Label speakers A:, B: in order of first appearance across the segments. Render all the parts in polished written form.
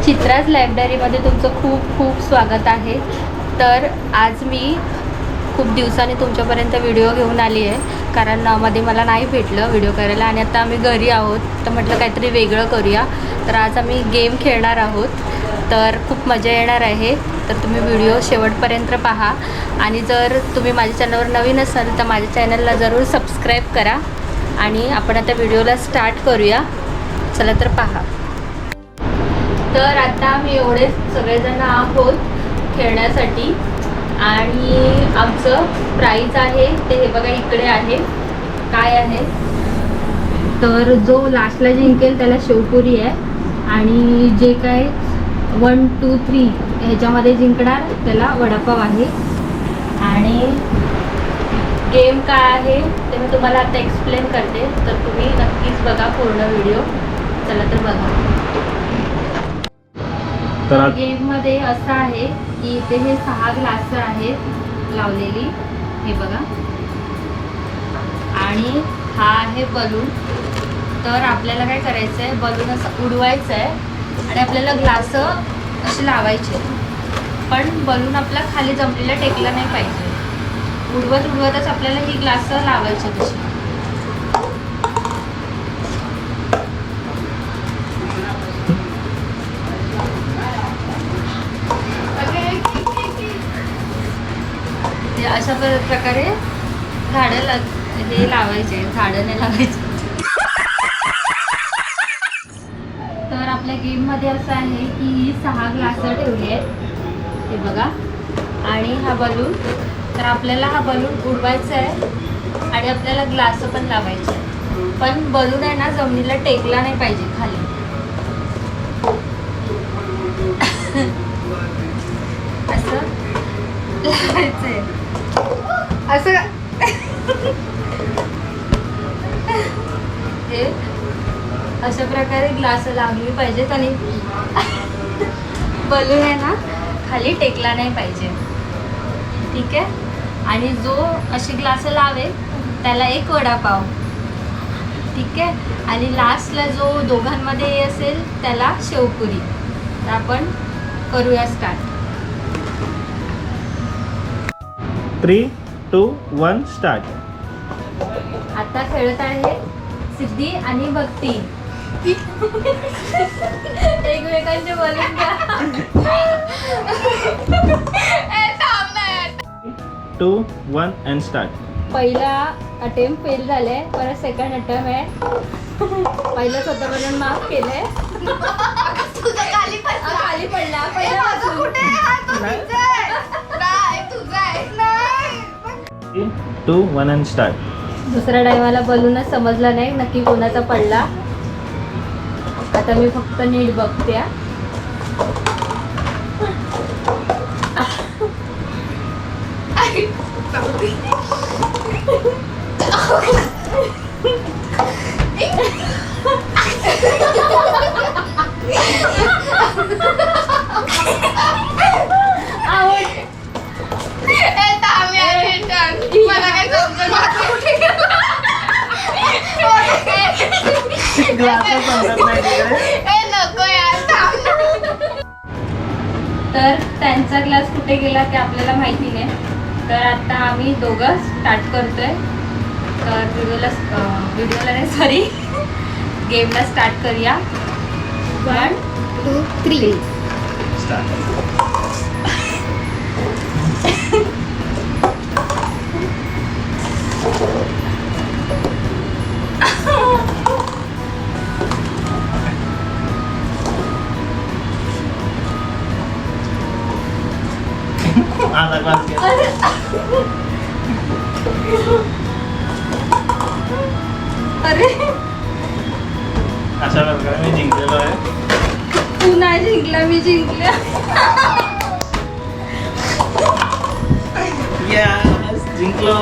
A: चित्राज लायब्ररीमध्ये तुमचं खूप खूप स्वागत आहे. तर आज मी खूप दिवसांनी तुमच्यापर्यंत व्हिडिओ घेऊन आली आहे, कारण मध्ये मला नाही भेटलं व्हिडिओ करायला आणि आता आम्ही घरी आहोत. तर म्हटलं काहीतरी वेगळं करूया. तर आज आम्ही गेम खेळणार आहोत. तर खूप मजा येणार आहे. तर तुम्ही व्हिडिओ शेवटपर्यंत पहा आणि जर तुम्ही माझ्या चॅनलवर नवीन असाल तर माझ्या चॅनलला जरूर सबस्क्राईब करा. आणि आपण आता व्हिडिओला स्टार्ट करूया. चला तर पहा. तर आता आम्ही एवढे सगळेजण आहोत खेळण्यासाठी आणि आमचं प्राईज आहे ते हे बघा इकडे आहे. काय आहे तर जो लास्टला जिंकेल त्याला शेवपुरी आहे आणि जे काय 1, 2, 3 ह्याच्यामध्ये जिंकणार त्याला वडापाव आहे. आणि गेम काय आहे ते मी तुम्हाला आता एक्सप्लेन करते, तर तुम्ही नक्कीच बघा पूर्ण व्हिडिओ. चला तर बघा. तर गेममध्ये असं आहे की इथे हे 6 ग्लास आहेत लावलेली, हे बघा. आणि हा आहे बलून. तर आपल्याला काय करायचं आहे, बलून असं उडवायचं आहे आणि आपल्याला ग्लास असे लावायचे. पण बलून आपला खाली जमलेला टेकला नाही पाहिजे. उडवत उडवतच आपल्याला ही ग्लास लावायचे तशी. अशा प्रकारे झाडं हे लावायचे, झाडं नाही लावायचे. तर आपल्या गेममध्ये असं आहे की ही 6 ग्लास ठेवली आहेत, हे बघा. आणि हा बलून, तर आपल्याला हा बलून उडवायचा आहे आणि आपल्याला ग्लास पण लावायचे आहे. पण बलून आहे ना जमिनीला टेकला नाही पाहिजे खाली. असं लावायचं आहे. असं हे अशा प्रकारे ग्लास लावली पाहिजेत आणि बलून आहे ना खाली टेकला नाही पाहिजे, ठीक आहे. आणि जो अशी ग्लास लावेल त्याला एक वडापाव, ठीक आहे. आणि लास्टला जो दोघांमध्ये असेल त्याला शेवपुरी. तर आपण करूया स्टार्ट.
B: 3, 2, 1 स्टार्ट.
A: आता खेळत आहे सिद्धी आणि भक्ती. एकमेकांचे बलून घ्या.
B: 2, 1 and start.
A: पहिला अटेम्प्ट फेल झालाय, परत सेकंड अटेम्प्ट आहे. पहिलं स्वतःकडून माफ केलंय. खाली पडला पहिला.
B: 3, 2, 1 and start.
A: दुसऱ्या टायमाला बलूनच समजला नाही नक्की कोणाचा पडला. आता मी फक्त नीट बघते. तर त्यांचा ग्लास कुठे गेला ते आपल्याला माहिती नाही. तर आता आम्ही दोघं स्टार्ट करतोय. तर व्हिडिओला नाही सॉरी गेमला स्टार्ट करूया. 1, 2, 3
B: स्टार्ट. आधा ग्लास घ्या.
A: अरे
B: अशा प्रकारे मी जिंकलेलो आहे.
A: तू नाही जिंकला, मी जिंकले.
B: यस, जिंकलो.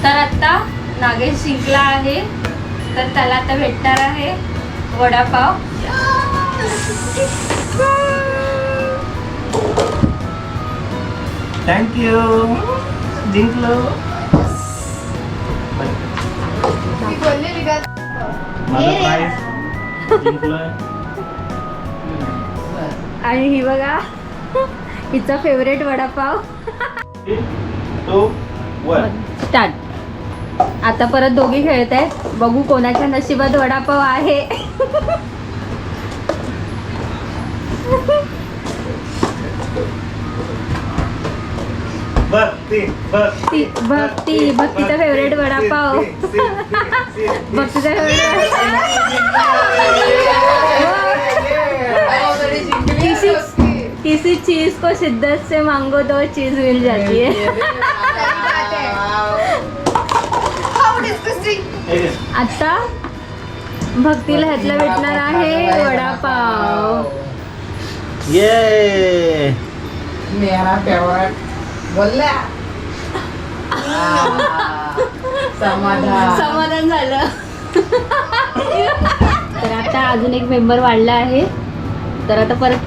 A: तर आता नागेश जिंकला आहे. तर त्याला आता भेटणार आहे वडापाव.
B: थँक्यू. जिंकलो. माझं प्राइस जिंकलोय.
A: आणि ही बघा हिचा फेवरेट वडापाव.
B: 3, 2, 1.
A: स्टार्ट. आता परत दोघी खेळत आहेत. बघू कोणाच्या नशिबात वडापाव आहे. भक्तीचा फेवरेट वडापाव. भक्तीचा किसी चीज को शिद्दत से मांगो तो चीज मिल जाती है. आता भक्तीला ह्यातला भेटणार आहे वडापाव.
B: ये
C: मेरा फेवरेट बोलला.
A: समाधान झालं. तर आता अजून एक मेंबर वाढला आहे. तर आता परत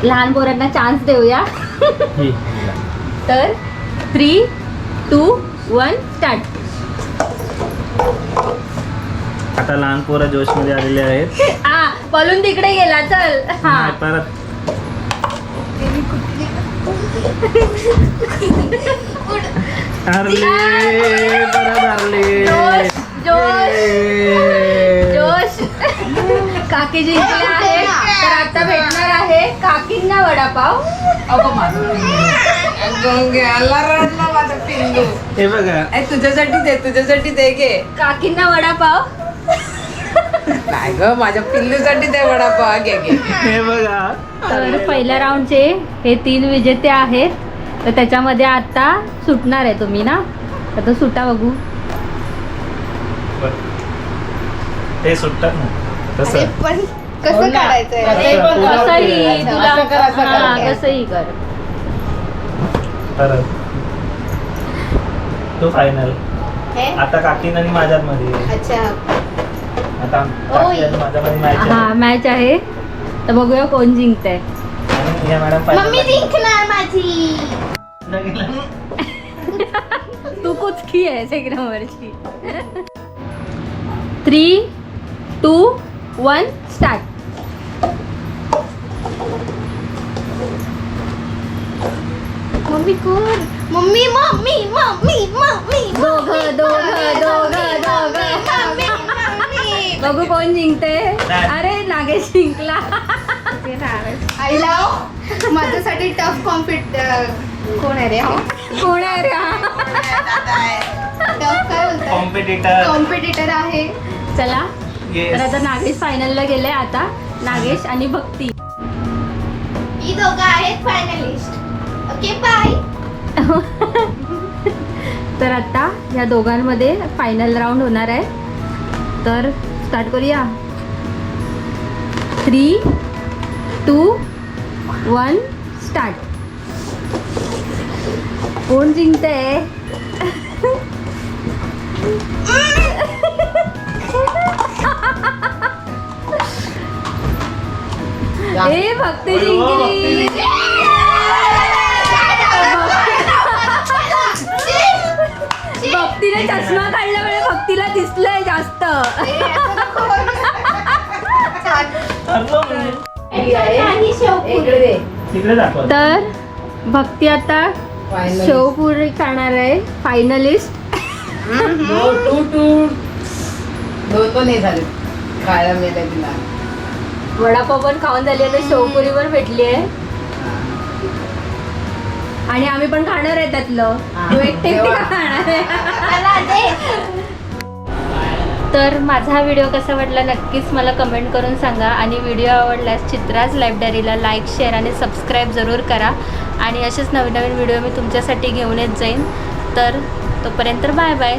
A: लहान पोरांना चान्स देऊया. तर 3, 2, 1 स्टार्ट.
B: आता लहान पोरं जोश मध्ये आलेले आहेत.
A: बॉलून तिकडे गेला. चल. हा
B: नाही, परत हरले. परत हरले.
A: जोश जोश. काकी जिंकले आहे. तर आता भेटणार आहे काकींना वडापाव.
C: माझा पिल्लू.
B: हे बघा
C: तुझ्यासाठी दे घे.
A: काकींना वडापाव.
C: नाही ग, माझ्या पिल्लूसाठी दे वडापाव. घे घे.
B: हे बघा.
A: तर पहिल्या राऊंडचे हे 3 विजेते आहेत. तर त्याच्यामध्ये आता सुटणार आहे तुम्ही ना. आता सुटा बघू.
B: ते सुटतात ना तसं.
D: पण कसं काढायचंय?
A: कसंही तुला
C: असं कर, असं कर.
A: हा, कसंही कर.
B: परत तो फायनल.
D: हे?
B: आता काकीन आणि माझ्यात मध्ये.
D: अच्छा.
B: आता काकी आणि माझ्यामध्ये मॅच
A: हा
B: आहे.
A: मॅच आहे. तर बघूया कोण जिंकतंय.
B: आणि या मॅडम
D: मम्मी जिंकणार माझी.
A: तू कुचकी आहेस एक नंबरची. 3, 2, 1 स्टार्ट.
D: मम्मी कोण? मम्मी मम्मी मम्मी मम्मी
A: दोघं. बघू कोण जिंकते. अरे नागेश जिंकला.
D: आई लाव. माझ्यासाठी टफ कोण आहे रे?
A: कोण आहे रे हा?
D: टफ काय बोलतात?
B: कॉम्पिटिटर.
D: कॉम्पिटिटर आहे.
A: चला. तर आता नागेश फायनलला गेले. आता नागेश आणि भक्ती.
D: ही दोघं आहेत फायनलिस्ट. Okay bye.
A: तर आता या दोघांमध्ये फायनल राऊंड होणार आहे. तर स्टार्ट करूया. 3, 2, 1 स्टार्ट. कोण जिंकतंय? ए भक्ती जिंकली. भक्तीने चष्मा काढल्यामुळे भक्तीला दिसलंय जास्त.
B: तिकडे दाखव.
A: तर भक्ती आता शेवपुरी खाणार आहे. फायनलिस्ट.
C: दोन नाही झाले खायला मिळालं तिला.
A: वडापाव पण खाऊन झाली. आता शेवपुरी पण भेटली आहे. आणि आम्ही पण खाणार आहे त्यातलं. तू एकटे खाणार आहे. तर माझा हा व्हिडिओ कसा वाटला नक्कीच मला कमेंट करून सांगा. आणि व्हिडिओ आवडल्यास चित्राज लाईफ डायरीला लाईक, शेअर आणि सबस्क्राईब जरूर करा. आणि असेच नवीन नवीन व्हिडिओ मी तुमच्यासाठी घेऊन येत जाईन. तर तोपर्यंत बाय बाय.